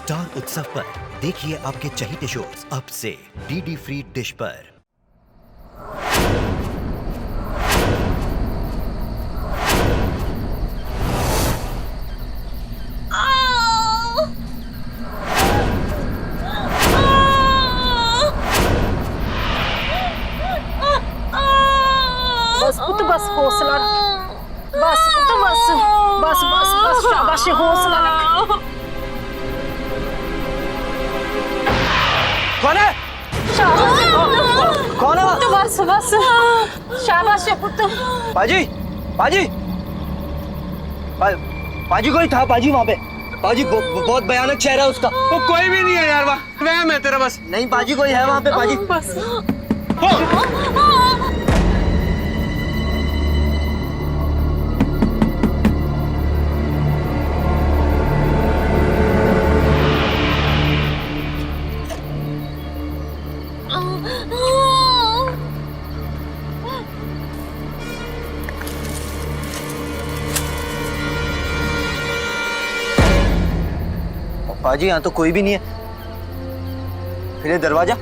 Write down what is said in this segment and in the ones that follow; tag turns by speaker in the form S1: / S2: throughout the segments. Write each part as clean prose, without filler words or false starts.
S1: Star उत्सव पर देखिए आपके चहीते शोज अब से डीडी फ्री डिश पर।
S2: बस पुत बस हौसला बस पुत बस बस बस बस शाबाश हौसला रख।
S3: कौन है? कौन है?
S2: पुत बस बस शाबाश पुत।
S3: पाजी पाजी पाजी कोई था पाजी वहाँ पे। पाजी बहुत भयानक चेहरा है उसका।
S4: वो कोई भी नहीं है यार, वहम है तेरा बस।
S3: नहीं पाजी कोई है वहाँ पे पाजी।
S2: बस
S3: पाजी यहाँ तो कोई भी नहीं है। फिर ये दरवाजा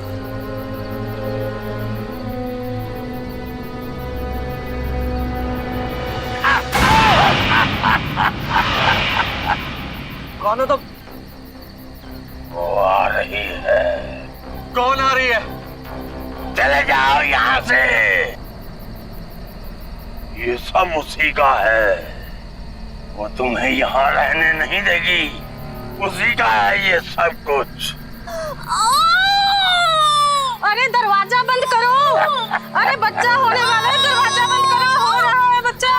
S3: कौन है? तो
S5: वो आ रही है।
S4: कौन आ रही है?
S5: चले जाओ यहाँ से, ये सब उसी का है। वो तुम्हें यहाँ रहने नहीं देगी, उसी का है ये सब कुछ।
S2: अरे दरवाजा बंद करो। अरे बच्चा होने वाला है, दरवाजा बंद करो। हो रहा है बच्चा।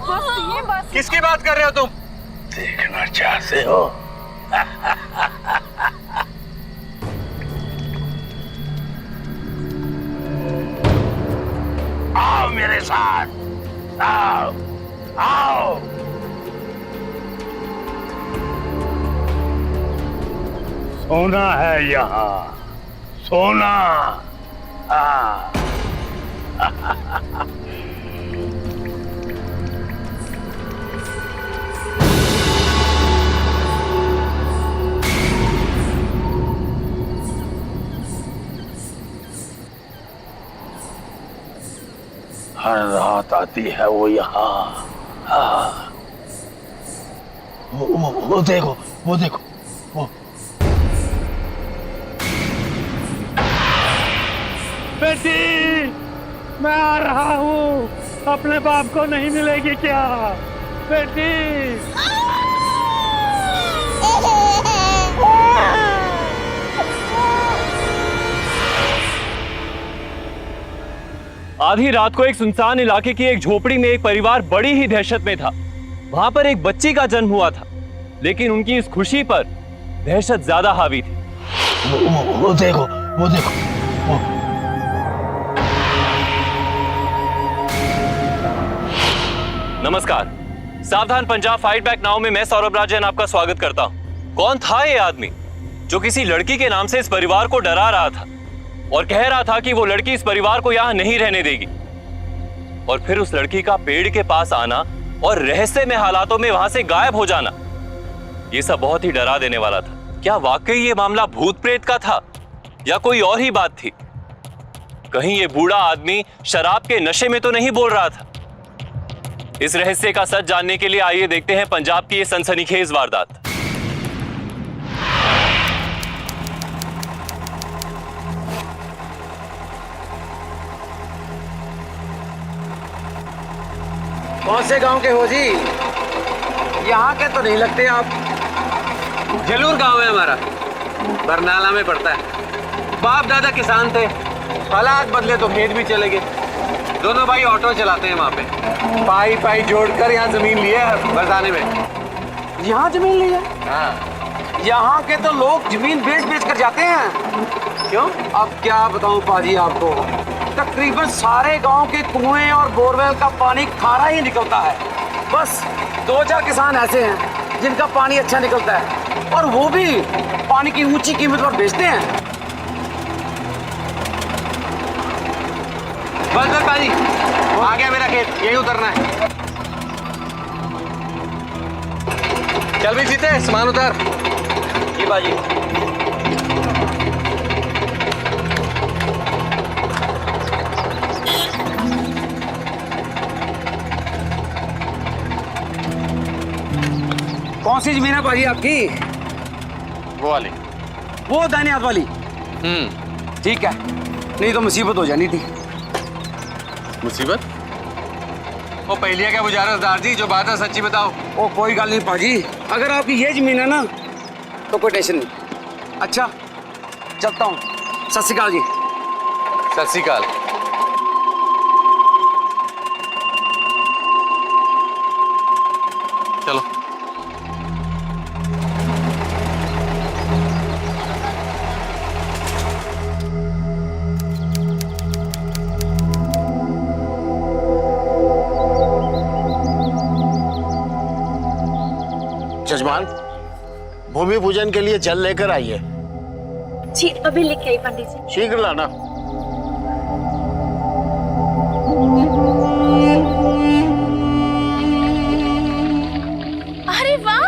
S2: बस ये बस।
S4: किसकी बात कर रहे हो तुम?
S5: देखना चाहते हो? आओ मेरे साथ, आओ आओ। सोना है यहाँ, सोना। हाँ। हर रात आती है वो यहाँ। हाँ। वो देखो, वो देखो, वो।
S4: बेटी, मैं आ रहा हूँ। अपने बाप को नहीं मिलेगी क्या बेटी?
S6: आधी रात को एक सुनसान इलाके की एक झोपड़ी में एक परिवार बड़ी ही दहशत में था। वहां पर एक बच्ची का जन्म हुआ था, लेकिन उनकी इस खुशी पर दहशत ज्यादा हावी थी।
S5: वो देखो, वो देखो, वो।
S6: नमस्कार, सावधान पंजाब फाइट बैक नाउ में मैं सौरभ राजन आपका स्वागत करता हूं। कौन था ये आदमी जो किसी लड़की के नाम से इस परिवार को डरा रहा था और कह रहा था कि वो लड़की इस परिवार को यहां नहीं रहने देगी, और फिर उस लड़की का पेड़ के पास आना और रहस्यमय हालातों में वहां से गायब हो जाना, ये सब बहुत ही डरा देने वाला था। क्या वाकई ये मामला भूत प्रेत का था या कोई और ही बात थी? कहीं ये बूढ़ा आदमी शराब के नशे में तो नहीं बोल रहा था? इस रहस्य का सच जानने के लिए आइए देखते हैं पंजाब की ये सनसनीखेज वारदात।
S3: कौन से गांव के हो जी? यहाँ के तो नहीं लगते आप।
S4: जलूर गांव है हमारा, बरनाला में पड़ता है। बाप दादा किसान थे, हालात बदले तो खेत भी चले गए। दोनों भाई ऑटो चलाते हैं वहाँ पे। पाई पाई जोड़कर यहाँ जमीन ली है बरसाने में।
S3: यहाँ जमीन ली है?
S4: हाँ।
S3: यहाँ के तो लोग जमीन बेच बेच कर जाते हैं।
S4: क्यों?
S3: अब क्या बताऊं पाजी आपको, तकरीबन सारे गांव के कुएं और बोरवेल का पानी खारा ही निकलता है। बस 2-4 किसान ऐसे हैं जिनका पानी अच्छा निकलता है, और वो भी पानी की ऊंची कीमत पर बेचते हैं।
S4: बस बस पाजी, आ गया मेरा खेत, यही उतरना है। चल भी जीते, सामान उतार। जी बाजी।
S3: कौन सी जमीन है भाजी आपकी?
S4: वो वाली।
S3: वो दाहिने हाथ वाली? ठीक है, नहीं तो मुसीबत हो जानी थी।
S4: मुसीबत? वो पहलिया क्या बुझा रहा सरदार जी, जो बात है सच्ची बताओ।
S3: ओ कोई गल नहीं भाजी, अगर आपकी ये जमीन है ना तो कोई टेंशन नहीं। अच्छा चलता हूँ, सत श्री अकाल जी।
S4: सत श्री अकाल। चलो।
S7: जजमान, भूमि पूजन के लिए जल लेकर आइए।
S2: जी अभी लेके आई पंडित जी।
S7: शीघ्र लाना।
S2: अरे वाह,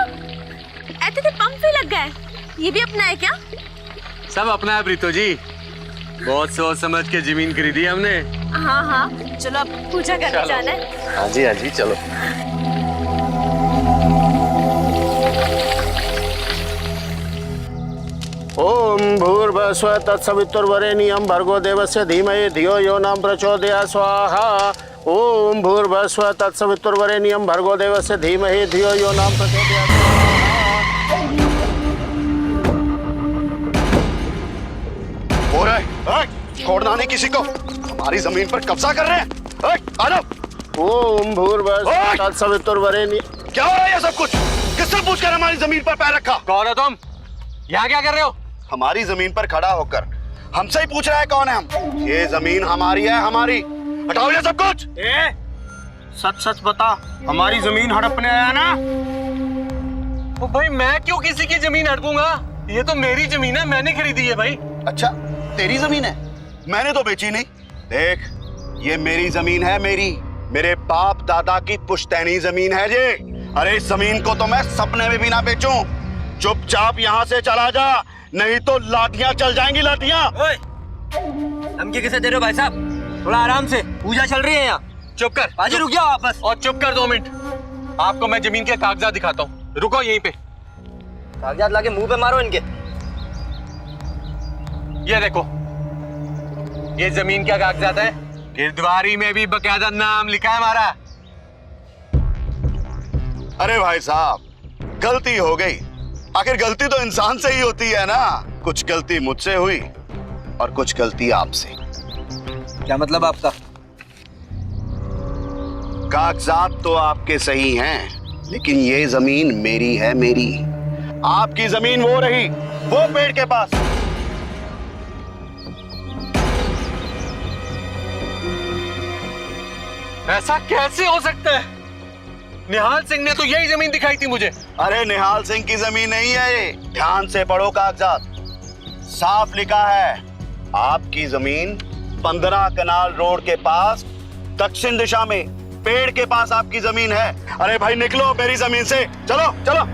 S2: ऐसे तो पंप भी लग गए। ये भी अपना है क्या?
S4: सब अपना है प्रीतो जी, बहुत सोच समझ के जमीन खरीदी हमने।
S2: हाँ हाँ, चलो अब पूजा करने जाना है।
S4: हाँ जी चलो।
S7: ओम भूर्भुवस्सुवः तत्सवितुर्वरेण्यं भर्गो देवस्य धीमहि धियो यो न प्रचोदयात् स्वाहा। ओम भूर्भुवस्सुवः तत्सवितुर्वरेण्यं भर्गो देवस्य धीमहि धियो यो न प्रचोदयात् स्वाहा।
S8: हो रहा है, छोड़ना नहीं किसी को। हमारी जमीन पर कब्जा कर रहे हैं। आ जाओ।
S7: ओम भूर्भुवस्सुवः तत्सवितुर्वरेण्यं।
S8: क्या हो रहा है ये सब कुछ? किसने पूछकर हमारी जमीन पर पैर रखा?
S4: कौन हो तुम? यहाँ क्या कर रहे हो?
S8: हमारी जमीन पर खड़ा होकर हमसे ही पूछ रहा है कौन है हम? ये जमीन हमारी है, हमारी। हटाओ ये सब कुछ।
S7: सच सच बता, हमारी जमीन हड़पने आया ना?
S4: ओ भाई, मैं क्यों किसी की जमीन हड़पूंगा? ये तो मेरी जमीन है, मैंने खरीदी है भाई।
S8: अच्छा, तेरी जमीन है? मैंने तो बेची नहीं। देख, ये मेरी जमीन है, मेरे बाप दादा की पुश्तैनी जमीन है ये। अरे इस जमीन को तो मैं सपने में भी ना बेचूं। चुपचाप यहाँ से चला जा, नहीं तो लाठियां चल जाएंगी, लाठियां।
S3: धमकी किसे दे रहे हो भाई साहब? थोड़ा आराम से, पूजा चल रही है यहाँ।
S4: चुप कर
S3: बाजी, रुक जाओ वापस।
S4: और चुप कर 2 मिनट। आपको मैं जमीन के कागजात दिखाता हूँ, रुको यहीं पे।
S3: कागजात लाके मुंह पे मारो इनके।
S4: ये देखो, ये जमीन क्या कागजात है। गिरद्वारी में भी बकायदा नाम लिखा है हमारा।
S8: अरे भाई साहब, गलती हो गई। आखिर गलती तो इंसान से ही होती है ना। कुछ गलती मुझसे हुई और कुछ गलती आपसे।
S3: क्या मतलब आपका?
S8: कागजात तो आपके सही हैं, लेकिन ये जमीन मेरी है, मेरी। आपकी जमीन वो रही, वो पेड़ के पास।
S4: ऐसा कैसे हो सकता है? निहाल सिंह ने तो यही जमीन दिखाई थी मुझे।
S8: अरे निहाल सिंह की जमीन नहीं है ये। ध्यान से पढ़ो कागजात, साफ लिखा है आपकी जमीन 15 कनाल रोड के पास दक्षिण दिशा में पेड़ के पास आपकी जमीन है। अरे भाई निकलो मेरी जमीन से, चलो चलो।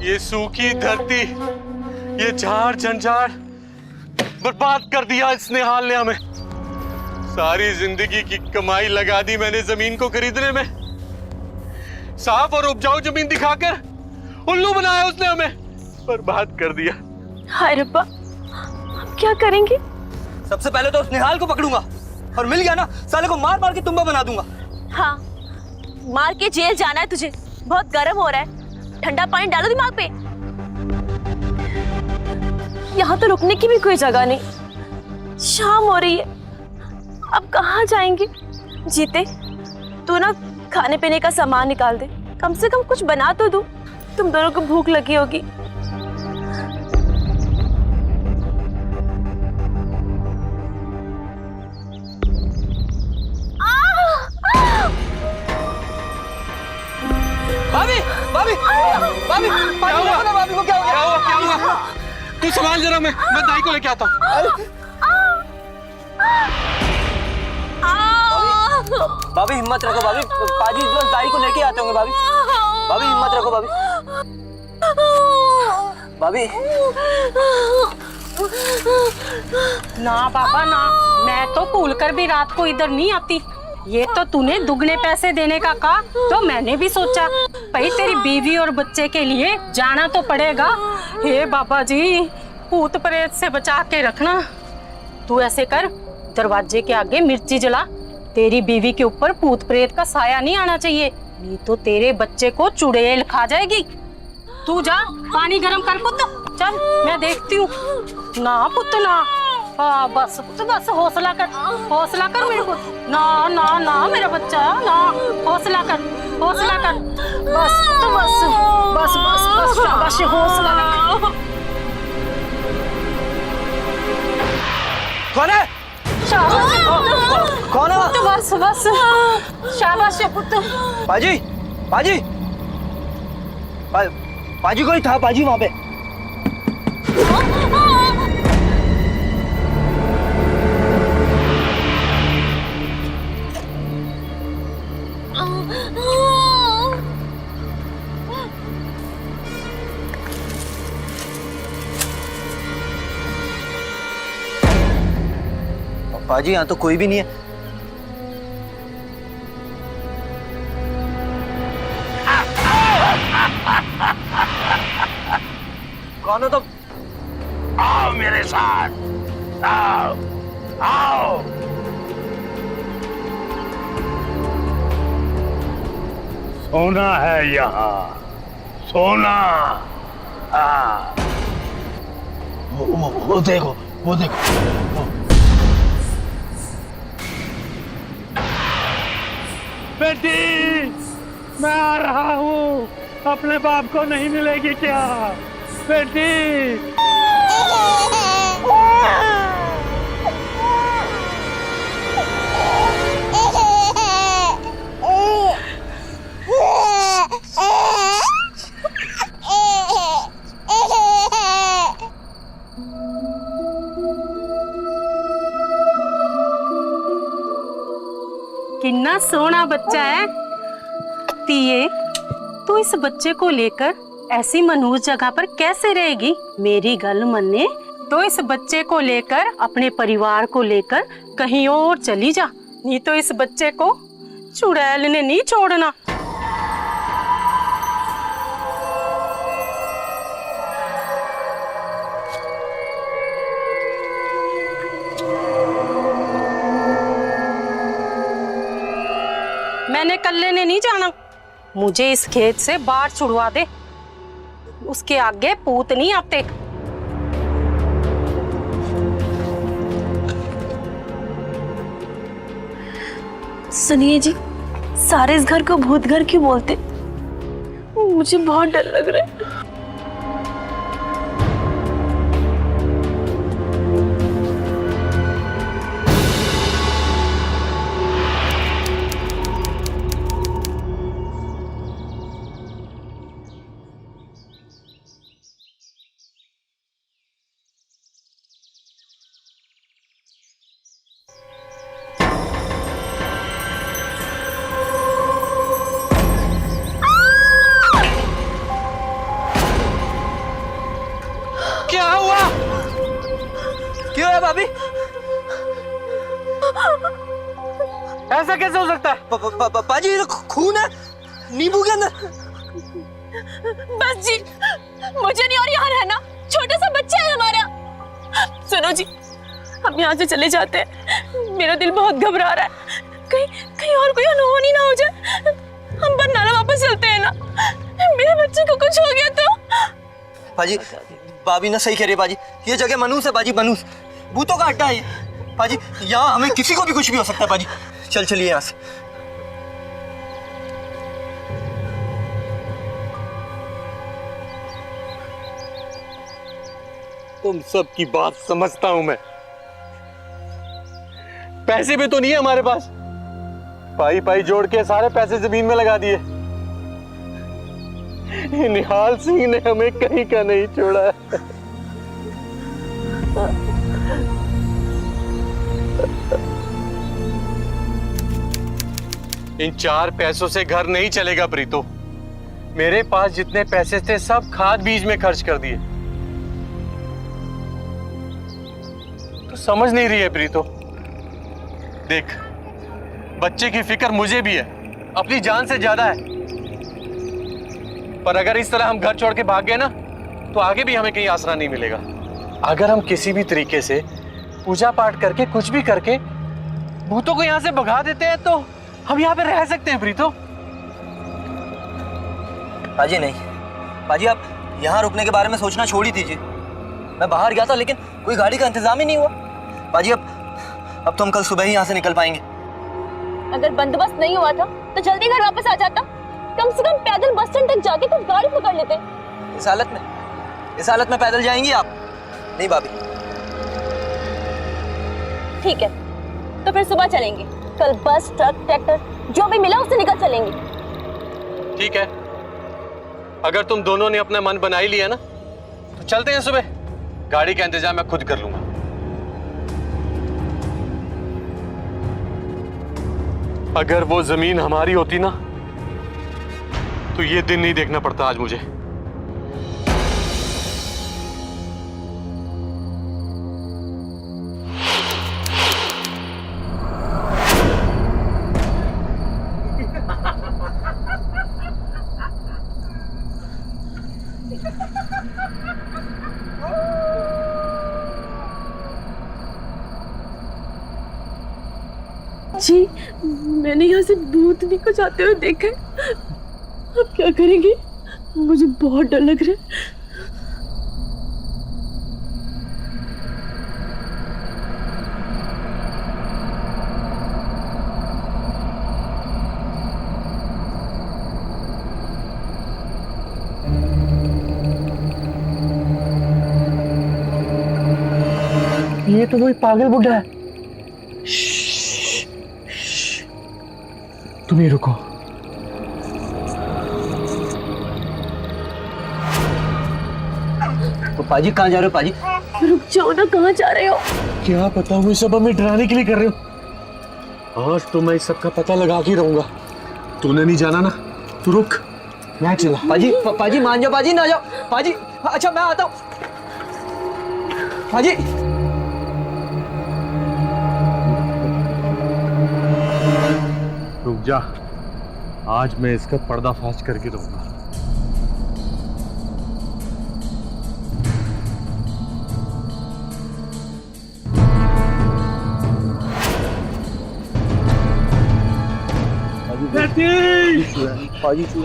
S4: ये सूखी धरती, ये झाड़ झंझाड़ बर्बाद कर दिया इस निहाल ने हमें। सारी जिंदगी की कमाई लगा दी मैंने जमीन को खरीदने में। साफ और उपजाऊ जमीन दिखाकर उल्लू बनाया उसने हमें, बर्बाद कर दिया।
S2: हाय रब्बा, अब क्या करेंगे?
S3: सबसे पहले तो उस निहाल को पकड़ूंगा, और मिल गया ना साले को मार मार के तुम्बा बना दूंगा।
S2: हाँ, मार के जेल जाना है तुझे। बहुत गर्म हो रहा है, ठंडा पानी डालो दिमाग पे। यहाँ तो रुकने की भी कोई जगह नहीं। शाम हो रही है, अब कहाँ जाएंगे? जीते, तू ना खाने पीने का सामान निकाल दे, कम से कम कुछ बना तो दो। तुम दोनों को भूख लगी होगी।
S3: भाभी, भाभी, भाभी,
S4: क्या हुआ?
S3: भाभी को क्या हो गया?
S4: क्या हुआ? तू संभाल जरा, मैं दाई को लेके आता हूँ।
S9: भाभी हिम्मत रखो भाभी, पाजी इस वक्त दाई को लेके आते होंगे भाभी। भाभी हिम्मत रखो भाभी। भाभी
S10: ना बाबा ना, मैं तो भूल कर भी रात को इधर नहीं आती। ये तो तूने दुगने पैसे देने का कहा तो मैंने भी सोचा भाई तेरी बीवी और बच्चे के लिए जाना तो पड़ेगा। हे बाबा जी, भूत प्रेत से बचा के रखना। तू ऐसे कर, दरवाजे के आगे मिर्ची जला। तेरी बीवी के ऊपर भूत प्रेत का साया नहीं आना चाहिए, नहीं तो तेरे बच्चे को चुड़ैल खा जाएगी। तू जा पानी गरम कर पुत्र, चल मैं देखती हूँ। ना पुत्र ना, हाँ बस पुत्र बस, हौसला कर मेरे को। ना ना ना मेरा बच्चा, ना हौसला कर बस पुत्र बस बस बस बस, शाबाश हौसला कर।
S9: कौन है? कौन है?
S10: पुत्र बस बस, शाबाश पुत्र।
S9: पाजी पाजी पाजी कोई था पाजी वहां पे? पाजी यहाँ तो कोई भी नहीं है। कौन हो तुम?
S5: आओ मेरे साथ, आओ आओ। सोना है यहाँ, सोना। हाँ, वो देखो, वो देखो। बेटी, मैं आ रहा हूँ। अपने बाप को नहीं मिलेगी क्या बेटी?
S10: कितना सोना बच्चा है। तिये, तू इस बच्चे को लेकर ऐसी मनहूस जगह पर कैसे रहेगी? मेरी गल मन्ने तो इस बच्चे को लेकर, अपने परिवार को लेकर कहीं और चली जा, नहीं तो इस बच्चे को चुड़ैल ने नहीं छोड़ना। मैंने कल्ले ने नहीं जाना, मुझे इस खेत से बाहर छुड़वा दे, उसके आगे पूत नहीं आते।
S2: सुनिए जी, सारे इस घर को भूत घर क्यों बोलते? मुझे बहुत डर लग रहा है।
S9: क्या हुआ? क्यों है भाभी? ऐसा कैसे हो सकता है? पाजी ये खून है नींबू के अंदर।
S2: बस जी, मुझे नहीं और यहाँ रहना, छोटा सा बच्चा है हमारा। सुनो जी, हम यहाँ से चले जाते हैं, मेरा दिल बहुत घबरा रहा है। कहीं और कोई अनहोनी ना हो जाए। हम बरनाला वापस चलते हैं ना, मेरे बच्चे को कुछ हो गया तो।
S9: पाजी भाभी ना सही कह रही है पाजी, ये जगह मनूस है पाजी, मनूस भूतों का अड्डा है ये पाजी। यहाँ हमें किसी को भी कुछ भी हो सकता है पाजी। चलिए यहाँ से।
S6: तुम सबकी बात समझता हूं मैं, पैसे भी तो नहीं है हमारे पास, पाई पाई जोड़ के सारे पैसे जमीन में लगा दिए। निहाल सिंह ने हमें कहीं का नहीं छोड़ा है। इन 4 पैसों से घर नहीं चलेगा प्रीतो। मेरे पास जितने पैसे थे सब खाद बीज में खर्च कर दिए। तो समझ नहीं रही है प्रीतो। देख, बच्चे की फिक्र मुझे भी है, अपनी जान से ज्यादा है। पर अगर इस तरह हम घर छोड़ के भाग गए ना, तो आगे भी हमें कहीं आसरा नहीं मिलेगा। अगर हम किसी भी तरीके से पूजा पाठ करके कुछ भी करके भूतों को यहाँ से भगा देते हैं तो हम यहाँ पे रह सकते हैं प्रीतो।
S9: पाजी नहीं, पाजी आप यहाँ रुकने के बारे में सोचना छोड़ ही दीजिए। मैं बाहर गया था लेकिन कोई गाड़ी का इंतजाम ही नहीं हुआ। पाजी अब तो हम कल सुबह ही यहाँ से निकल पाएंगे।
S2: अगर बंदोबस्त नहीं हुआ था तो जल्दी घर वापस आ जाता। कम से कम पैदल बस स्टैंड तक जाके कुछ गाड़ी पकड़ लेते।
S9: इस हालत में पैदल जाएंगी आप? नहीं भाभी।
S2: ठीक है, तो फिर सुबह चलेंगे। कल बस, ट्रक, ट्रैक्टर जो भी मिला उससे निकल चलेंगे।
S6: ठीक है, अगर तुम दोनों ने अपना मन बना ही लिया ना, तो चलते हैं सुबह। गाड़ी का इंतजाम मैं खुद कर लूंगा। अगर वो जमीन हमारी होती ना, तो ये दिन नहीं देखना पड़ता आज मुझे।
S2: जी, मैंने यहाँ से भूतनी को जाते हुए देखा है। अब क्या करेंगे? मुझे बहुत डर लग रहा है।
S6: ये तो वही पागल बुढ़ा है। तुम ही रुको।
S9: तो पाजी कहाँ जा रहे हो? पाजी
S2: रुक जाओ ना, कहाँ जा रहे हो?
S6: क्या पता, वो सब हमें डराने के लिए कर रहे हो। आज तो मैं इस सब का पता लगा के रहूंगा। तूने नहीं जाना ना, तू रुक, मैं चला।
S9: पाजी मान जाओ, पाजी ना जाओ। पाजी अच्छा मैं आता हूँ। पाजी
S6: रुक जा, आज मैं इसका पर्दाफाश करके रहूंगा।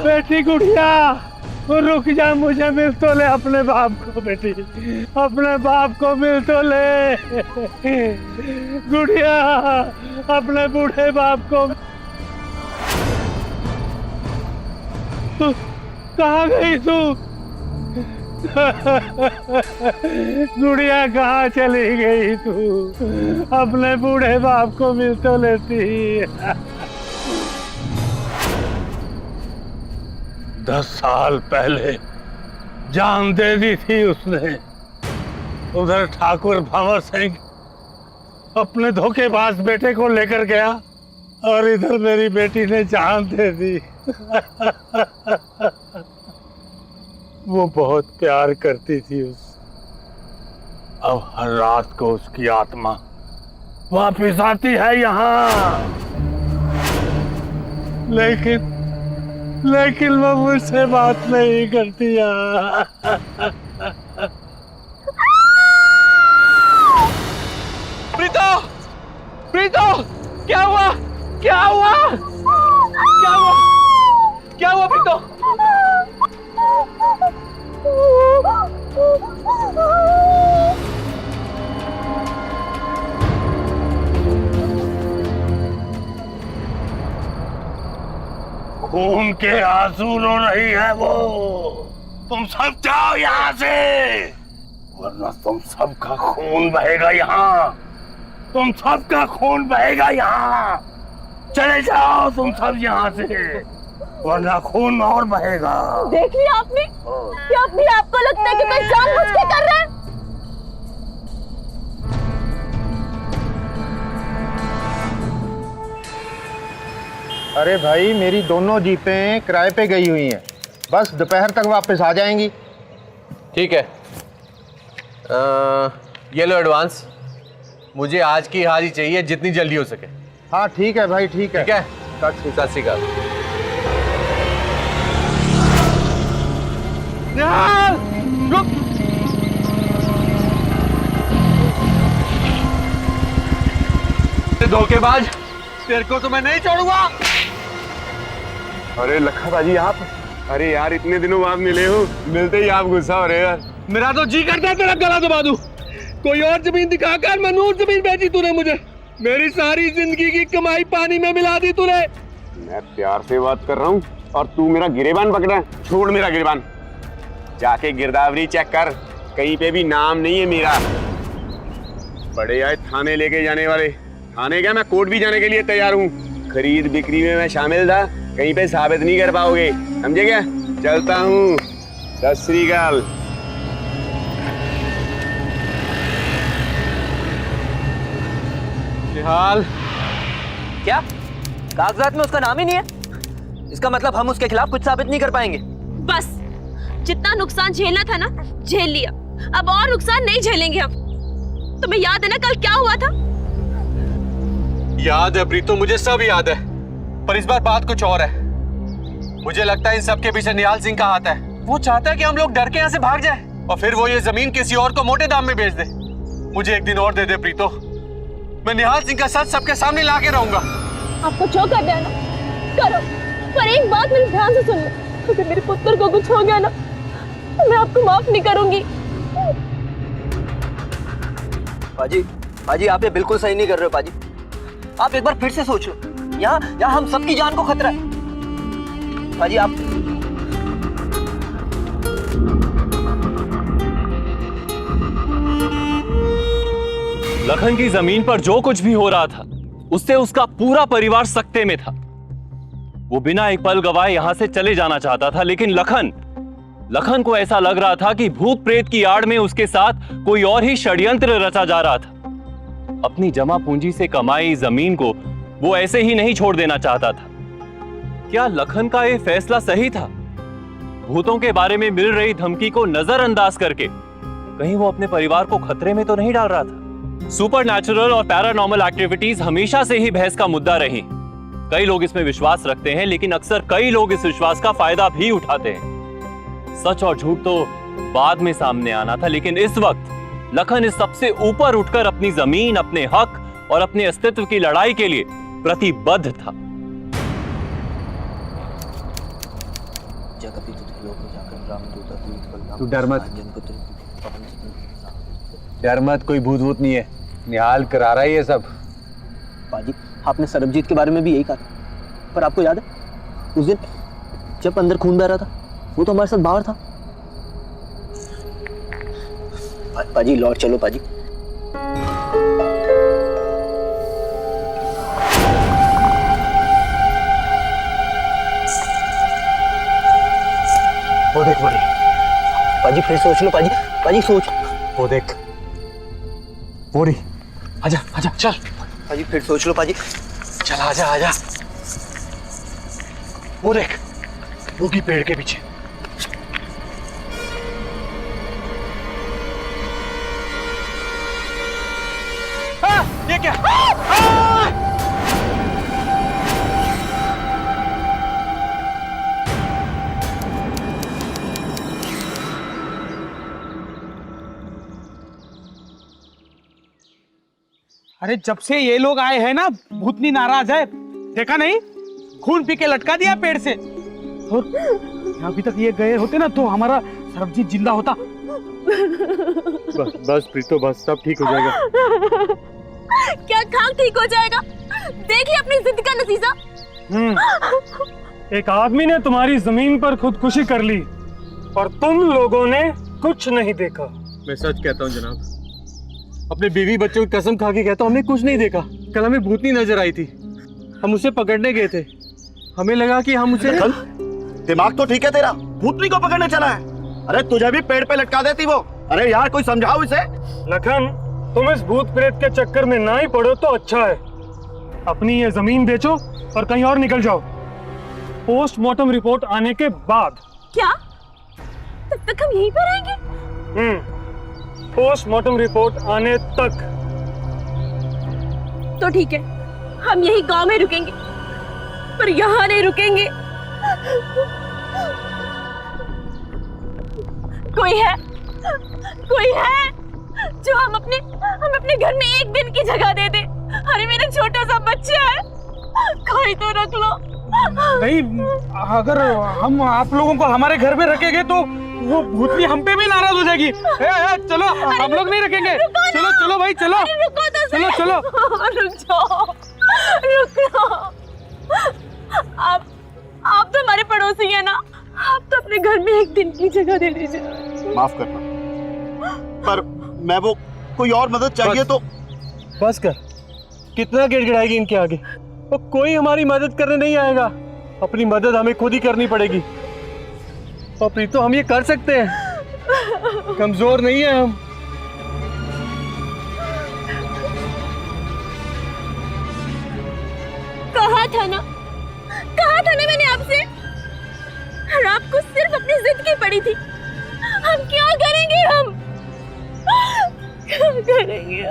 S7: बेटी गुड़िया, रुक जा, मुझे मिल तो ले अपने बाप को। बेटी अपने बाप को मिल तो ले। गुड़िया अपने बूढ़े बाप को। तू कहाँ गई तू? गुड़िया कहाँ चली गई तू? अपने बूढ़े बाप को मिल तो लेती। 10 साल पहले जान दे दी थी उसने। उधर ठाकुर भंवर सिंह अपने धोखेबाज बेटे को लेकर गया और इधर मेरी बेटी ने जान दे दी। वो बहुत प्यार करती थी उस। अब हर रात को उसकी आत्मा वापिस आती है यहाँ, लेकिन वो मुझसे बात नहीं करती यार।
S6: प्रीतो, प्रीतो, क्या हुआ? क्या हुआ? क्या हुआ? क्या हुआ प्रीतो?
S7: खून के आंसू रो रही है वो। तुम सब जाओ यहाँ से, वरना तुम सबका खून बहेगा यहाँ। तुम सबका खून बहेगा यहाँ। चले जाओ तुम सब यहाँ से, वरना खून और बहेगा।
S2: देख लिया आपने? क्या अपने आप को लगता है कि मैं जानबूझ के कर रहा है?
S7: अरे भाई मेरी दोनों जीपें किराए पे गई हुई हैं, बस दोपहर तक वापस आ जाएंगी।
S4: ठीक है, ये लो एडवांस। मुझे आज की आज ही चाहिए, जितनी जल्दी हो सके।
S7: हाँ ठीक है भाई, ठीक है।
S4: ठीक है, सत श्री अकाल। धोखेबाज, तेरे को तो मैं नहीं छोड़ूंगा।
S8: अरे लखा बाजी आप, अरे यार इतने दिनों बाद मिले हो, मिलते ही आप गुस्सा हो रहे हो यार।
S4: मेरा तो जी करता है तेरा गला दबा दूं। कोई और जमीन दिखाकर मनूर जमीन बेची तूने मुझे। मेरी सारी जिंदगी की कमाई पानी में मिला दी तूने।
S8: मैं प्यार से बात कर रहा हूँ और तू मेरा गिरेबान पकड़ा है। छोड़ मेरा गिरेबान, जाके गिरदावरी चेक कर, कहीं पे भी नाम नहीं है मेरा। बड़े आए थाने लेके जाने वाले, थाने क्या मैं कोर्ट भी जाने के लिए तैयार हूँ। खरीद बिक्री में मैं शामिल था, कहीं पे साबित नहीं कर पाओगे, समझे क्या? चलता हूँ, सत श्री अकाल।
S4: हाल
S9: क्या कागजात में उसका नाम ही नहीं है? इसका मतलब हम उसके खिलाफ कुछ साबित नहीं कर पाएंगे।
S2: बस जितना नुकसान झेलना था ना, झेल लिया। अब और नुकसान नहीं झेलेंगे हम। तुम्हें याद है ना कल क्या हुआ था?
S4: याद है प्रीतो, मुझे सब याद है, पर इस बार बात कुछ और है। मुझे लगता है इन सब के पीछे निहाल सिंह का हाथ है। वो चाहता है कि हम लोग डर के यहाँ से भाग जाए और फिर वो ये जमीन किसी और को मोटे दाम में बेच दे। मुझे एक दिन और दे दे प्रीतो, मैं निहाल सिंह का सच सबके सामने ला के रहूंगा।
S2: आपको जो करना है ना करो, पर एक बात मेरे ध्यान से सुन लो, अगर मेरे पुत्र को कुछ हो गया ना तो मैं आपको माफ नहीं करूंगी।
S9: पाजी आप ये बिल्कुल सही नहीं कर रहे हो पाजी। आप एक बार फिर से सोच लो, यहाँ हम सबकी जान को खतरा है। पाजी आप
S6: लखन की जमीन पर जो कुछ भी हो रहा था उससे उसका पूरा परिवार सकते में था। वो बिना एक पल गवाए यहां से चले जाना चाहता था, लेकिन लखन को ऐसा लग रहा था कि भूत प्रेत की आड़ में उसके साथ कोई और ही षड्यंत्र रचा जा रहा था। अपनी जमा पूंजी से कमाई जमीन को वो ऐसे ही नहीं छोड़ देना चाहता था। क्या लखन का यह फैसला सही था? भूतों के बारे में मिल रही धमकी को नजरअंदाज करके कहीं वो अपने परिवार को खतरे में तो नहीं डाल रहा था? सुपरनैचुरल और पैरानॉर्मल एक्टिविटीज हमेशा से ही बहस का मुद्दा रही। कई लोग इसमें विश्वास रखते हैं, लेकिन अक्सर कई लोग इस विश्वास का फायदा भी उठाते हैं। सच और झूठ तो बाद में सामने आना था, लेकिन इस वक्त लखन इस सबसे ऊपर उठकर अपनी जमीन, अपने हक और अपने अस्तित्व की लड़ाई के लिए प्रतिबद्ध था।
S4: तू डर मत, कोई भूत भूत नहीं है, निहाल करा रहा है ये सब।
S9: पाजी आपने सरबजीत के बारे में भी यही कहा, पर आपको याद है उस दिन जब अंदर खून बह रहा था, वो तो हमारे साथ बाहर था। पाजी लौट चलो पाजी। वो देख बड़ी पाजी, फिर सोच लो पाजी सोच।
S4: वो देख बोरी, आजा आजा चल
S9: पाजी, फिर सोच लो पाजी।
S4: चल आजा आजा। वो देख वो की पेड़ के पीछे। ये क्या?
S3: अरे जब से ये लोग आए हैं ना, भूतनी नाराज है। देखा नहीं, खून पी के लटका दिया पेड़ से। और अभी तक ये गए होते ना तो हमारा सरबजीत जिंदा होता।
S7: बस प्रीतो, बस सब ठीक हो जाएगा।
S2: क्या काम ठीक हो जाएगा? देख लिया अपनी जिद का नतीजा।
S11: एक आदमी ने तुम्हारी जमीन पर खुदकुशी कर ली और तुम लोगों ने कुछ नहीं देखा।
S4: मैं सच कहता हूँ जनाब, अपने बीवी बच्चों की कसम खा के कहता हूँ, हमने कुछ नहीं देखा। कल हमें भूतनी नजर आई थी, हम उसे पकड़ने गए थे। हमें लगा कि हम उसे
S8: दिमाग तो ठीक है तेरा, भूतनी को पकड़ने चला है। अरे तुझे भी पेड़ पे लटका देती वो। अरे यार कोई समझाओ इसे।
S11: लखन, तुम इस भूत प्रेत के चक्कर में ना ही पड़ो तो अच्छा है। अपनी ये जमीन बेचो और कहीं और निकल जाओ। पोस्टमार्टम रिपोर्ट आने के बाद।
S2: क्या तब तक हम यहीं पर रहेंगे?
S11: पोस्टमार्टम रिपोर्ट आने तक।
S2: तो ठीक है, हम यही गांव में रुकेंगे, पर यहाँ नहीं रुकेंगे। कोई है जो हम अपने घर में एक दिन की जगह दे दे। अरे मेरा छोटा सा बच्चा है, कोई तो रख लो।
S12: नहीं, अगर हम आप लोगों को हमारे घर में रखेंगे तो वो भूतनी हम पे भी नाराज हो जाएगी। चलो, हम लोग नहीं रखेंगे। चलो चलो भाई, चलो चलो चलो।
S2: रुक जाओ, रुक जाओ। आप तो हमारे पड़ोसी हैं ना, आप तो अपने घर में एक दिन की जगह दे दीजिए।
S8: माफ करना, पर मैं वो कोई और मदद चाहिए तो।
S6: बस कर, कितना गिड़गिड़ाएगी इनके आगे। और कोई हमारी मदद करने नहीं आएगा, अपनी मदद हमें खुद ही करनी पड़ेगी। और प्रीतो, हम ये कर सकते हैं, कमजोर नहीं है हम।
S2: कहा था ना मैंने आपसे, और आपको सिर्फ अपनी जिद की पड़ी थी। हम क्या करेंगे, क्या करेंगे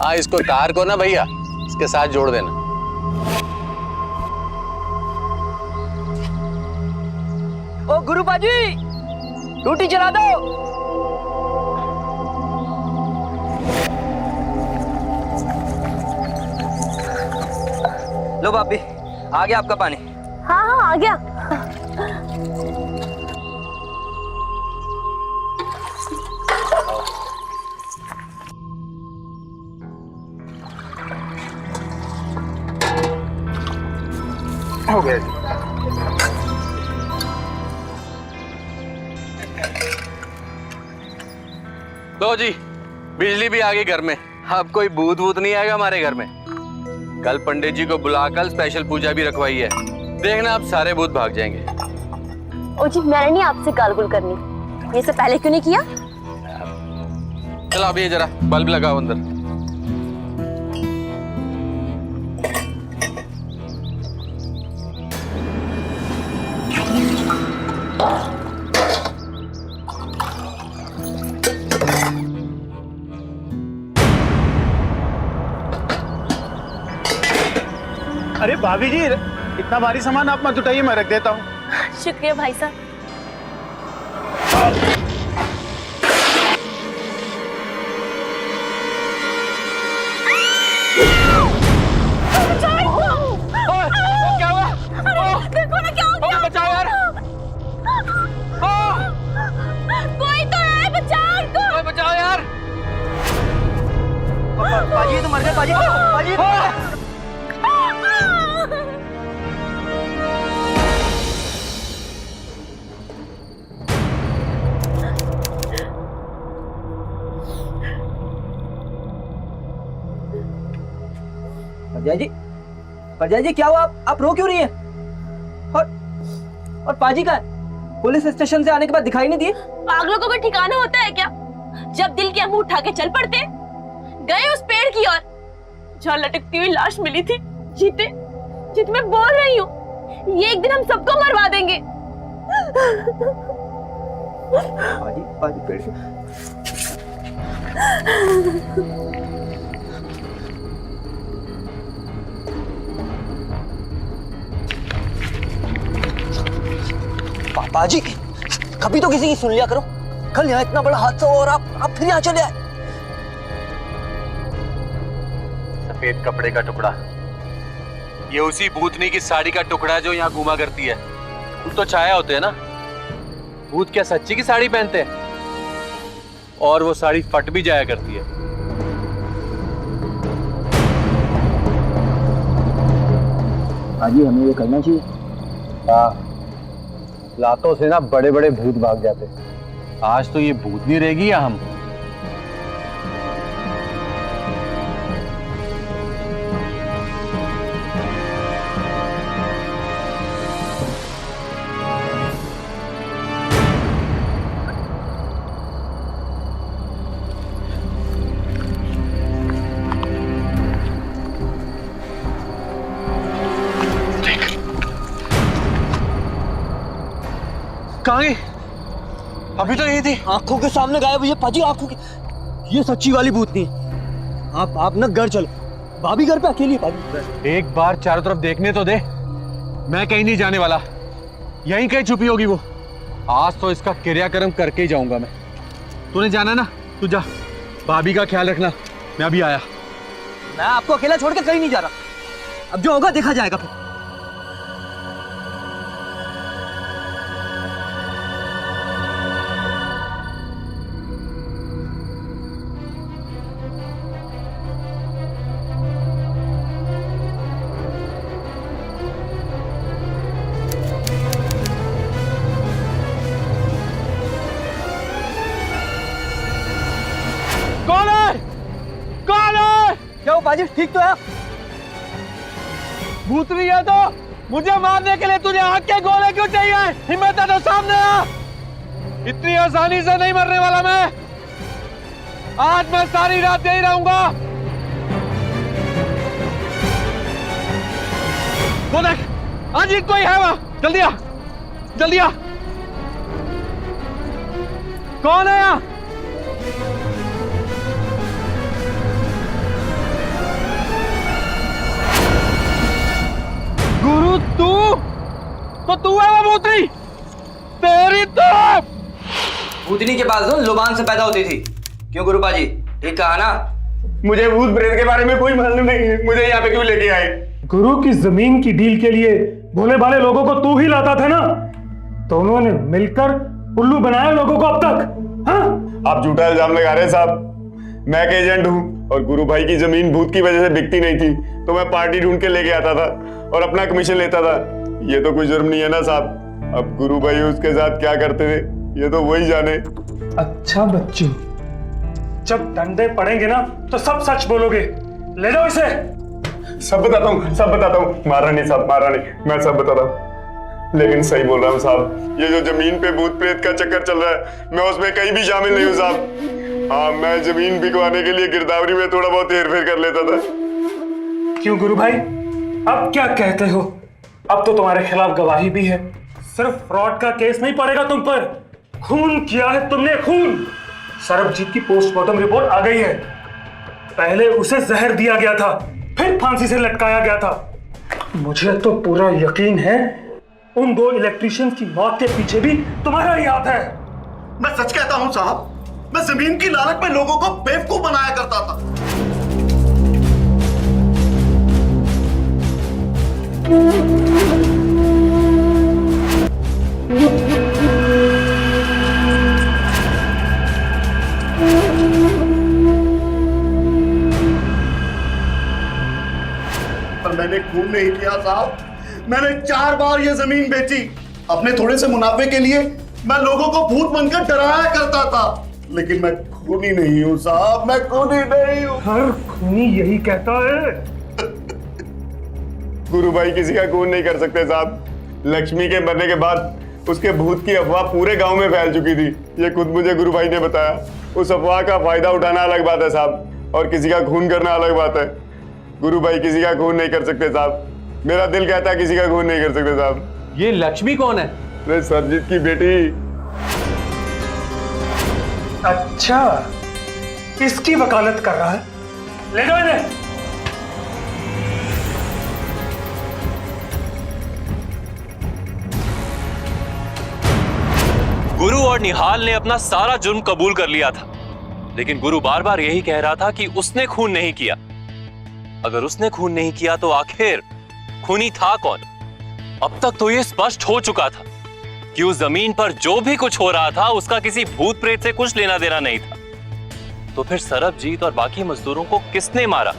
S4: हाँ, इसको तार को ना भैया इसके साथ जोड़ देना।
S9: ओ गुरु पाजी, टूटी चला दो। लो भाभी, आ गया आपका पानी।
S2: हाँ हाँ, आ गया।
S8: हो गया।
S4: लो जी, बिजली भी आ गई घर में। अब कोई भूत वूत नहीं आएगा हमारे घर में। कल पंडित जी को बुलाकर स्पेशल पूजा भी रखवाई है, देखना आप सारे भूत भाग जाएंगे।
S2: ओ जी, मैंने नहीं आपसे गालगुल करनी, ये सब पहले क्यों नहीं किया?
S4: चलो अभी जरा बल्ब लगाओ अंदर।
S12: अरे भाभी जी, इतना भारी सामान आप मत उठाइए, मैं रख देता हूँ।
S2: शुक्रिया भाई साहब।
S4: क्या हुआ?
S2: देखो ना क्या हो गया।
S4: बचाओ यार।
S2: कोई तो है, बचाओ उनको।
S4: बचाओ यार।
S9: पाजी तो मर गए, पाजी पाजी तो मर गए। परजाई जी क्या हुआ? आप रो क्यों रही हैं? और पाजी का पुलिस स्टेशन से आने के बाद दिखाई नहीं दिए?
S2: पागलों को कोई ठिकाना होता है क्या? जब दिल के मुंह उठा के चल पड़ते, गए उस पेड़ की ओर जहाँ लटकती हुई लाश मिली थी। जीते जीते मैं बोल रही हूँ, ये एक दिन हम सबको मरवा देंगे।
S9: पाजी पाजी पेड़ से। पाजी, कभी तो किसी की सुन लिया करो। कल यहाँ इतना बड़ा हादसा हुआ और आप फिर यहाँ चले आए।
S4: सफेद कपड़े का टुकड़ा, ये उसी भूतनी की साड़ी का टुकड़ा है जो यहाँ घूमा करती है। भूत तो छाया होते हैं ना, भूत क्या सच्ची की साड़ी पहनते हैं? और वो साड़ी फट भी जाया करती है।
S9: पाजी, हमें ये करना चाहिए।
S4: हाँ, लातों से ना बड़े बड़े भूत भाग जाते। आज तो ये भूत नहीं रहेगी या हम। कहाँ गई? अभी तो यही थी।
S9: आंखों के सामने गायब हुई है पाजी, आंखों की। ये सच्ची वाली भूतनी है। आप ना घर चलो, भाभी घर पे अकेली है पाजी।
S4: एक बार चारों तरफ देखने तो दे। मैं कहीं नहीं जाने वाला, यहीं कहीं छुपी होगी वो। आज तो इसका क्रियाक्रम करके ही जाऊंगा मैं। तूने जाना ना, तू जा। भाभी का ख्याल रखना, मैं अभी आया।
S9: मैं आपको अकेला छोड़ के कहीं नहीं जा रहा। अब जो होगा देखा जाएगा फिर।
S12: कौन है? कौन है?
S9: क्या हो पाजी, ठीक तो है?
S12: भूतनी है तो मुझे मारने के लिए तुझे आग के गोले क्यों चाहिए? हिम्मत है तो सामने आ। इतनी आसानी से नहीं मरने वाला मैं। आज मैं सारी रात यही रहूंगा। वो देख, आज ही कोई है वहां। जल्दी आ, जल्दी आ। कौन है यहाँ? गुरु तो तू है वो भूतनी? तेरी तो
S9: भूतनी के पास लुबान से पैदा होती थी। क्यों गुरु पाजी, ठीक कहा ना?
S7: मुझे भूत प्रेत के बारे में कोई मालूम नहीं है। मुझे यहाँ पे क्यों लेके आए?
S11: गुरु की जमीन की डील के लिए भोले भाले लोगों को तू ही लाता था ना, तो उन्होंने मिलकर उल्लू बनाया लोगों को अब तक। हाँ?
S7: आप झूठा इल्जाम लगा रहे हैं साहब। मैं एक एजेंट हूँ और गुरु भाई की जमीन भूत की वजह से बिकती नहीं थी, तो मैं पार्टी ढूंढ के लेके आता था और अपना कमीशन लेता था। ये तो कोई जुर्म नहीं है ना साहब। अब गुरु भाई उसके साथ क्या करते थे ये तो वही जाने।
S11: अच्छा बच्चू, जब डंडे पड़ेंगे ना तो सब सच बोलोगे। ले जाओ इसे।
S7: सब बताता हूँ, सब बताता हूँ। मारा नहीं साहब, मारा नहीं, मैं सब बताता हूँ। लेकिन सही बोल रहा हूँ साहब, ये जो जमीन पे भूत प्रेत का चक्कर चल रहा है, मैं उसमें कहीं भी शामिल नहीं हूँ साहब। हाँ, मैं जमीन बिकवाने के लिए गिरदावरी में थोड़ा बहुत हेरफेर कर लेता था।
S11: क्यों गुरु भाई, अब क्या कहते हो? अब तो तुम्हारे खिलाफ गवाही भी है। सिर्फ फ्रॉड का केस नहीं पड़ेगा तुम पर। खून किया है तुमने, खून। सरबजीत की पोस्टमार्टम रिपोर्ट आ गई है। पहले उसे जहर दिया गया था, फिर फांसी से लटकाया गया था। मुझे तो पूरा यकीन है उन दो इलेक्ट्रिशियंस की मौत के पीछे भी तुम्हारा ही हाथ है।
S8: मैं सच कहता हूं साहब, मैं जमीन की लालच में लोगों को बेवकूफ बनाया करता था। पर मैंने खून नहीं किया साहब। मैंने 4 बार ये जमीन बेची। अपने थोड़े से मुनाफे के लिए मैं लोगों को भूत बनकर डराया करता था, लेकिन मैं खूनी नहीं हूं साहब, मैं खूनी नहीं हूं।
S11: हर खूनी यही कहता है।
S7: गुरु भाई किसी का खून नहीं कर सकते साहब। लक्ष्मी के मरने के बाद उसके भूत की अफवाह पूरे गांव में फैल चुकी थी। ये खुद मुझे गुरु भाई ने बताया। उस अफवाह का फायदा उठाना अलग बात है साहब, और किसी का खून करना अलग बात है। गुरु भाई किसी का खून नहीं कर सकते साहब। मेरा दिल कहता है किसी का खून नहीं कर सकते साहब।
S4: ये लक्ष्मी कौन है?
S7: अरे सरजीत की बेटी।
S11: अच्छा, इसकी वकालत कर रहा है। ले जाओ इन्हें।
S6: गुरु और निहाल ने अपना सारा जुर्म कबूल कर लिया था, लेकिन गुरु बार बार यही कह रहा था कि उसने खून नहीं किया। अगर उसने खून नहीं किया तो आखिर खूनी था कौन? अब तक तो यह स्पष्ट हो चुका था कि उस जमीन पर जो भी कुछ हो रहा था उसका किसी भूत प्रेत से कुछ लेना देना नहीं था। तो फिर सरबजीत और बाकी मजदूरों को किसने मारा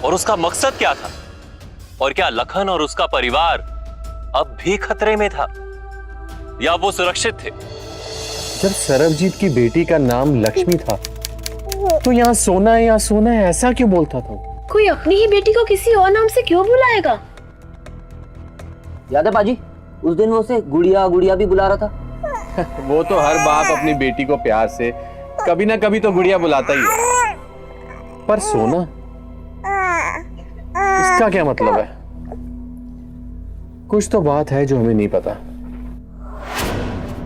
S6: और उसका मकसद क्या था? और क्या लखन और उसका परिवार अब भी खतरे में था या वो सुरक्षित थे?
S13: जब सरबजीत की बेटी का नाम लक्ष्मी था तो यहाँ सोना है, यहाँ सोना है, ऐसा क्यों बोलता था?
S2: कोई अपनी ही बेटी को किसी और नाम से क्यों बुलाएगा?
S9: याद है पाजी, उस दिन वो उसे गुड़िया गुड़िया भी बुला रहा था।
S4: वो तो हर बाप अपनी बेटी को प्यार से कभी ना कभी तो गुड़िया बुलाता ही है।
S13: पर सोना, इसका क्या मतलब है? कुछ तो बात है जो हमें नहीं पता।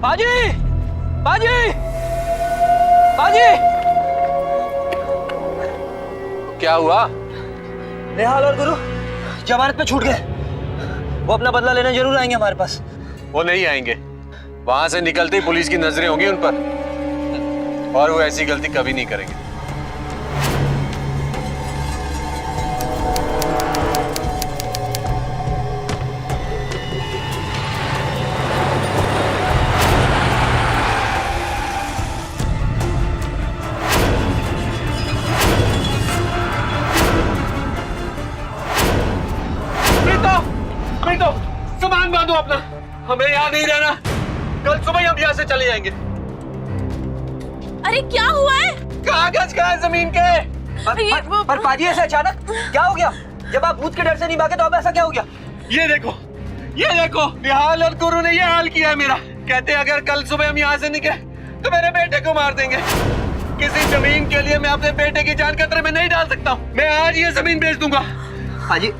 S9: बाजी, बाजी, बाजी।
S4: क्या हुआ?
S9: निहाल और गुरु जमानत पे छूट गए। वो अपना बदला लेने जरूर आएंगे हमारे पास।
S4: वो नहीं आएंगे। वहां से निकलते ही पुलिस की नजरें होंगी उन पर, और वो ऐसी गलती कभी नहीं करेंगे।
S6: सामान बांधो अपना, हमें यहाँ नहीं रहना। कल सुबह हम यहाँ से चले जाएंगे।
S2: अरे क्या हुआ है?
S6: कागज कहाँ है जमीन के?
S9: पर पाजी ऐसे अचानक क्या हो गया? जब आप भूत के डर से नहीं भागे तो अब ऐसा क्या हो गया?
S6: ये देखो, ये देखो, निहाल और गुरु ने ये हाल किया है मेरा। कहते अगर कल सुबह हम यहाँ से निकले तो मेरे बेटे को मार देंगे। किसी जमीन के लिए मैं अपने बेटे की जान खतरे में नहीं डाल सकता हूँ। मैं आज ये जमीन बेच दूंगा।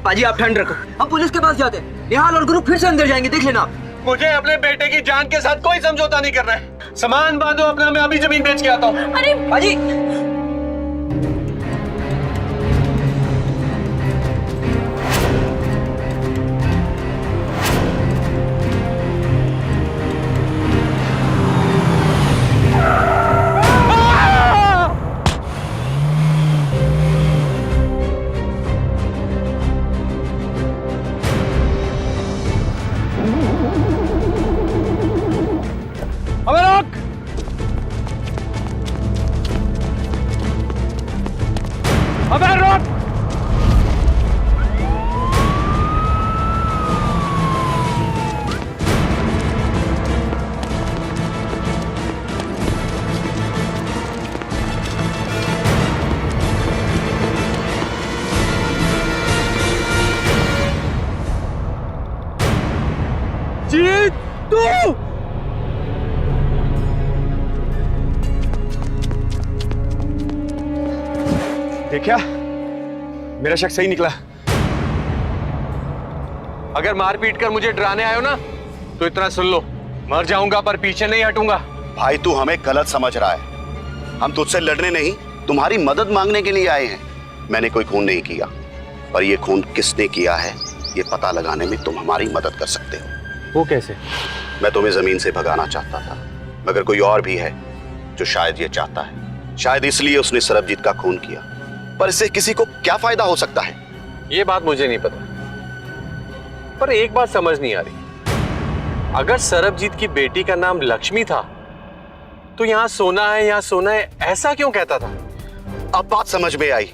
S9: पाजी आप ठंड रखो, हम पुलिस के पास जाते हैं। निहाल और गुरु फिर से अंदर जाएंगे, देख लेना।
S6: मुझे अपने बेटे की जान के साथ कोई समझौता नहीं करना है। सामान बांधो अपना, मैं अभी जमीन बेच के आता हूँ।
S2: अरे
S9: पाजी,
S8: देखा, मेरा शक सही निकला।
S4: अगर मार पीट कर मुझे डराने आए हो ना, तो इतना सुन लो, मर जाऊंगा पर पीछे नहीं हटूंगा।
S8: भाई तू हमें गलत समझ रहा है। हम तुझसे लड़ने नहीं, तुम्हारी मदद मांगने के लिए आए हैं। मैंने कोई खून नहीं किया, पर यह खून किसने किया है ये पता लगाने में तुम हमारी मदद कर सकते हो।
S13: वो कैसे?
S8: मैं तुम्हें जमीन से भगाना चाहता था, मगर कोई और भी है जो शायद ये चाहता है। शायद इसलिए उसने सरबजीत का खून किया, पर इससे किसी को क्या फायदा हो सकता है?
S4: ये बात मुझे नहीं पता, पर एक बात समझ नहीं आ रही। अगर सरबजीत की बेटी का नाम लक्ष्मी था, तो यहाँ सोना है, यहाँ सोना है, ऐसा क्यों कहता था?
S8: अब बात समझ में आई।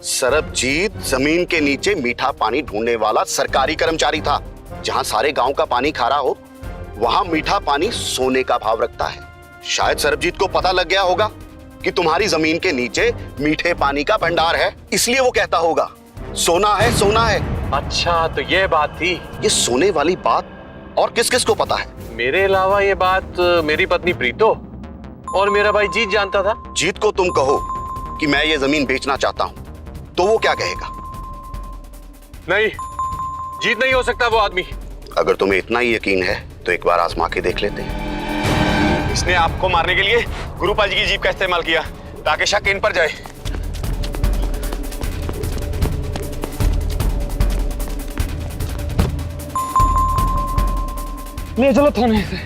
S8: सरबजीत जमीन के नीचे मीठा पानी ढूंढने वाला सरकारी कर्मचारी था। जहां सारे गांव का पानी खारा हो, वहां मीठा पानी सोने का भाव रखता है। शायद सरबजीत को पता लग गया होगा कि तुम्हारी जमीन के नीचे मीठे पानी का भंडार है, इसलिए वो कहता होगा सोना है, सोना है।
S4: अच्छा, तो ये बात थी।
S8: ये सोने वाली बात और किस किस को पता है?
S4: मेरे अलावा ये बात मेरी पत्नी प्रीतो और मेरा भाई जीत जानता था।
S8: जीत को तुम कहो कि मैं ये जमीन बेचना चाहता हूं, तो वो क्या कहेगा?
S4: नहीं, जीत नहीं हो सकता वो आदमी।
S8: अगर तुम्हें इतना ही यकीन है तो एक बार आजमा के देख लेते हैं।
S14: इसने आपको मारने के लिए गुरुपाल जी की जीप का इस्तेमाल किया ताकि शक इन पर जाए।
S12: ले चलो थाने से।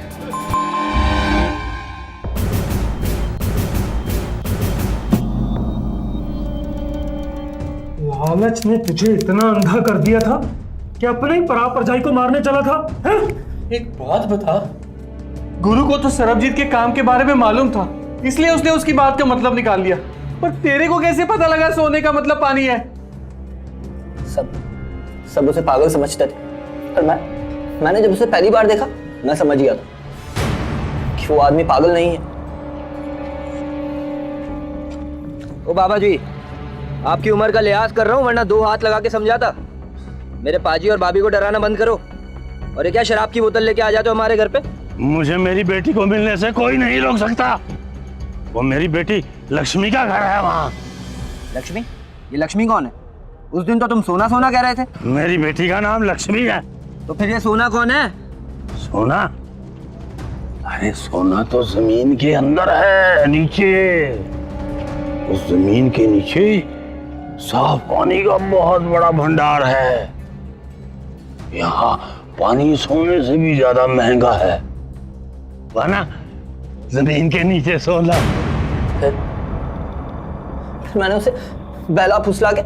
S11: लालच ने तुझे इतना अंधा कर दिया था कि अपने ही पराया परजाई को मारने चला था, हैं?
S6: एक बात बता, गुरु को तो सरबजीत के काम के बारे में मालूम था, इसलिए उसने उसकी बात का मतलब निकाल लिया। पर तेरे को कैसे पता लगा सोने का मतलब पानी है?
S9: सब उसे पागल समझते थे, पर मैंने जब उसे पहली बार देखा, मैं समझ गया था कि वो आदमी पागल नहीं है। ओ बाबा जी, आपकी उम्र का लिहाज कर रहा हूँ, वरना 2 हाथ लगा के समझाता। मेरे पाजी और भाभी को डराना बंद करो। और ये क्या शराब की बोतल लेके आ जाते हो हमारे घर पे?
S5: मुझे मेरी बेटी को मिलने से कोई नहीं रोक सकता। वो मेरी बेटी लक्ष्मी का घर है वहाँ।
S9: लक्ष्मी? ये लक्ष्मी कौन है? उस दिन तो तुम सोना सोना कह रहे थे।
S5: मेरी बेटी का नाम लक्ष्मी है।
S9: तो फिर ये सोना कौन है?
S5: सोना? अरे सोना तो जमीन के अंदर है, नीचे। उस जमीन के नीचे साफ पानी का बहुत बड़ा भंडार है। यहाँ पानी सोने से भी ज्यादा महंगा है, वरना जमीन के नीचे सोना।
S9: फिर मैंने उसे बहला फुसला के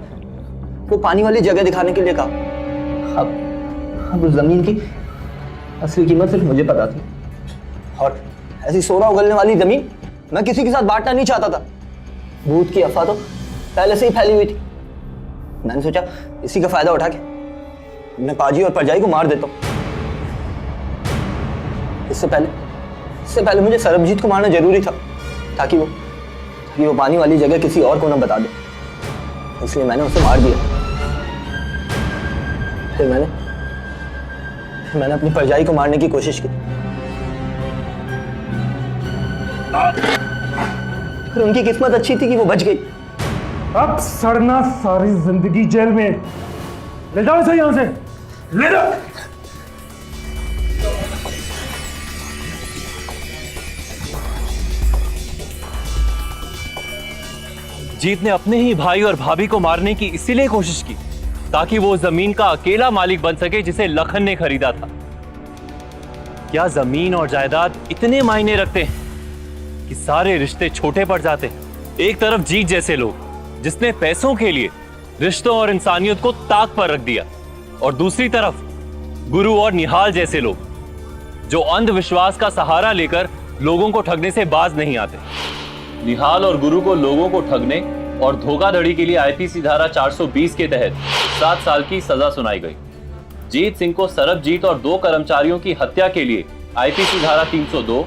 S9: वो पानी वाली जगह दिखाने के लिए कहा। अब उस जमीन की असली कीमत सिर्फ मुझे पता थी, और ऐसी सोना उगलने वाली जमीन मैं किसी के साथ बांटना नहीं चाहता था। भूत की अफवाह तो पहले से ही फैली हुई थी। मैंने सोचा इसी का फायदा उठा के अपने पाजी और परजाई को मार देता हूं। इससे पहले मुझे सरबजीत को मारना जरूरी था, ताकि वो पानी वाली जगह किसी और को ना बता दे। इसलिए मैंने उसे मार दिया। फिर मैंने अपनी परजाई को मारने की कोशिश की, फिर उनकी किस्मत अच्छी थी कि वो बच गई।
S11: अब सड़ना सारी जिंदगी जेल में। ले जाओ इसे यहां से, ले जाओ।
S6: जीत ने अपने ही भाई और भाभी को मारने की इसीलिए कोशिश की ताकि वो जमीन का अकेला मालिक बन सके जिसे लखन ने खरीदा था। क्या जमीन और जायदाद इतने मायने रखते हैं कि सारे रिश्ते छोटे पड़ जाते हैं? एक तरफ जीत जैसे लोग जिसने पैसों के लिए रिश्तों और इंसानियत को ताक पर रख दिया, और दूसरी तरफ गुरु और निहाल जैसे लोग जो अंधविश्वास का सहारा लेकर लोगों को ठगने से बाज नहीं आते। निहाल और गुरु को लोगों को ठगने और धोखाधड़ी के लिए आईपीसी धारा 420 के तहत 7 साल की सजा सुनाई गई। जीत सिंह को सरबजीत और 2 कर्मचारियों की हत्या के लिए आईपीसी धारा 302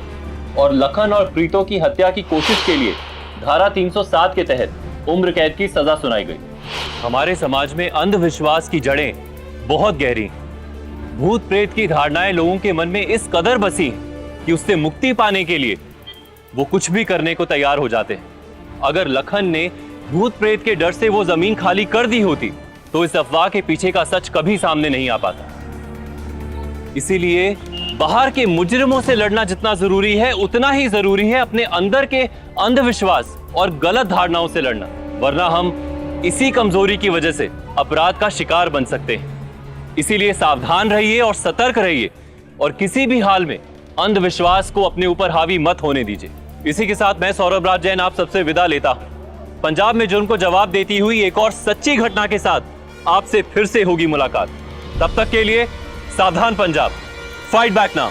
S6: और लखन और प्रीतो की हत्या की कोशिश के लिए धारा 307 के तहत उम्र कैद की सजा सुनाई गई। हमारे समाज में अंधविश्वास की जड़ें बहुत गहरी। भूत प्रेत की धारणाएं लोगों के मन में इस कदर बसी कि उससे मुक्ति पाने के लिए वो कुछ भी करने को तैयार हो जाते हैं। अगर लखन ने भूत प्रेत के डर से वो जमीन खाली कर दी होती तो इस अफवाह के पीछे का सच कभी सामने नहीं आ पाता। इसीलिए बाहर के मुजरिमों से लड़ना जितना जरूरी है, उतना ही जरूरी है अपने अंदर के अंधविश्वास और गलत धारणाओं से लड़ना, वरना हम इसी कमजोरी की वजह से अपराध का शिकार बन सकते हैं। इसीलिए सावधान रहिए और सतर्क रहिए, और किसी भी हाल में अंधविश्वास को अपने ऊपर हावी मत होने दीजिए। इसी के साथ मैं सौरभ राज जैन आप सबसे विदा लेता हूं। पंजाब में जुर्म को जवाब देती हुई एक और सच्ची घटना के साथ आपसे फिर से होगी मुलाकात। तब तक के लिए सावधान पंजाब, फाइट बैक नाउ।